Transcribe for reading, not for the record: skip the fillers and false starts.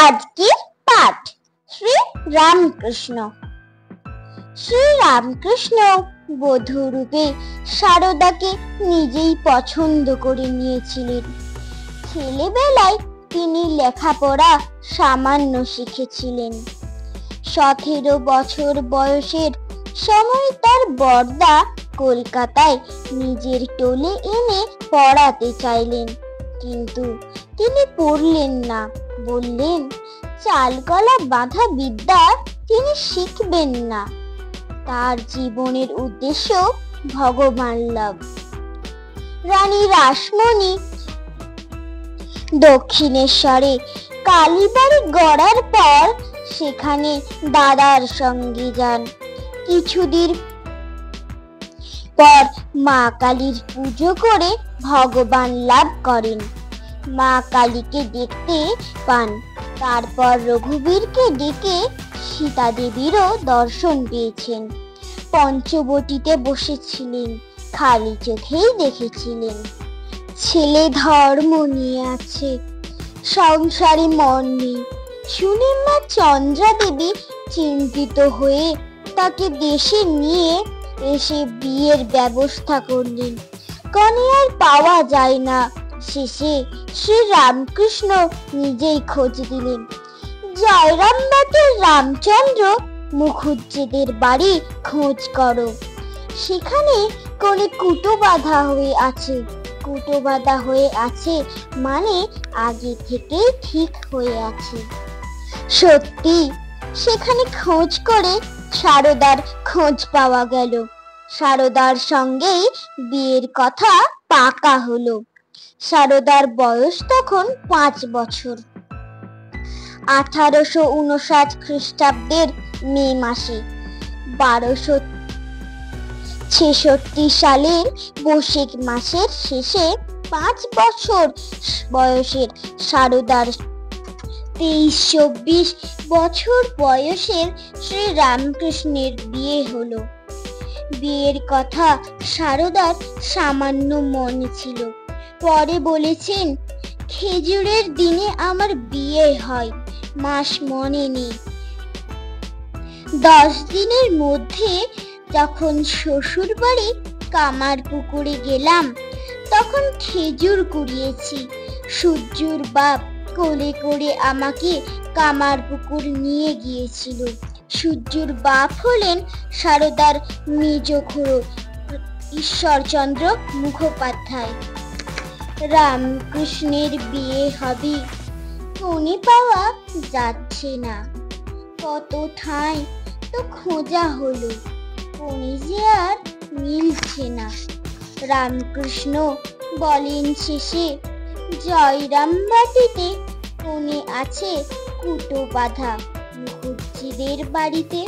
আজকের পাঠ শ্রী রামকৃষ্ণ। শ্রী রামকৃষ্ণ বধূরূপে সারদাকে নিজেই পছন্দ করে নিয়েছিলেন। ছেলেবেলায় তিনি লেখাপড়া সামান্য শিখেছিলেন। 17 বছর বয়সের সময় তার বড়দা কলকাতায় নিজের টোলে এনে পড়াতে চাইলেন, কিন্তু তিনি পড়লেন না। বললেন চালকলা বাঁধা বিদ্যা তিনি শিখবেন না। তার জীবনের উদ্দেশ্য ভগবান লাভ। রানী রাসমণি দক্ষিণেশ্বরে কালীবাড়ি গড়ার পর সেখানে দাদার সঙ্গে যান। কিছুদিন পর মা কালীর পুজো করে ভগবান লাভ করেন। মা কালীকে দেখতে পান। তারপর রঘুবীরকে ডেকে সীতা দেবীরও দর্শন পেয়েছেন। পঞ্চবটিতে বসেছিলেন, খালি চোখেই দেখেছিলেন। ছেলে ধর্ম নিয়ে আছে, সংসারে মন নেই শুনে মা চন্দ্রা দেবী চিন্তিত হয়ে তাকে দেশে নিয়ে এসে বিয়ের ব্যবস্থা করলেন। কনে আর পাওয়া যায় না। শেষে শ্রী রামকৃষ্ণ নিজেই খোঁজ দিলেন। জয়রামবাটের রামচন্দ্র মুখুজ্জেদের বাড়ি খোঁজ করো। সেখানে কোনে কুটো বাঁধা হয়ে আছে। কুটো বাঁধা হয়ে আছে মানে আগে থেকেই ঠিক হয়ে আছে। সত্যি সেখানে খোঁজ করে সারদার খোঁজ পাওয়া গেল। সারদার সঙ্গেই বিয়ের কথা পাকা হলো। সারদার বয়স তখন 5 বছর। 1859 খ্রিস্টাব্দের মে মাসে 1266 সালের বৈশাখ মাসের শেষে 5 বছর বয়সের সারদার 23-24 বছর বয়সের শ্রী রামকৃষ্ণের বিয়ে হলো। বিয়ের কথা সারদার সামান্য মনে ছিল। পরে বলেছেন, খেজুরের দিনে আমার বিয়ে হয়, মাস মনে নেই। 10 দিনের মধ্যে যখন শ্বশুর বাড়ি কামারপুকুরে গেলাম, তখন খেজুর কুড়িয়েছি। সূর্যুর বাপ কোলে করে আমাকে কামারপুকুর নিয়ে গিয়েছিল। সূর্যুর বাপ হলেন সারদার মেজ খুড়ো ঈশ্বরচন্দ্র মুখোপাধ্যায়। রামকৃষ্ণের বিয়ে হবে, কনে পাওয়া যাচ্ছে না। কত ঠাঁই তো খোঁজা হলো, কনে যে আর মিলছে না। রামকৃষ্ণ বলেন শেষে, জয়রামবাটিতে কনে আছে কুটো বাঁধা মুখুজ্জেদের বাড়িতে।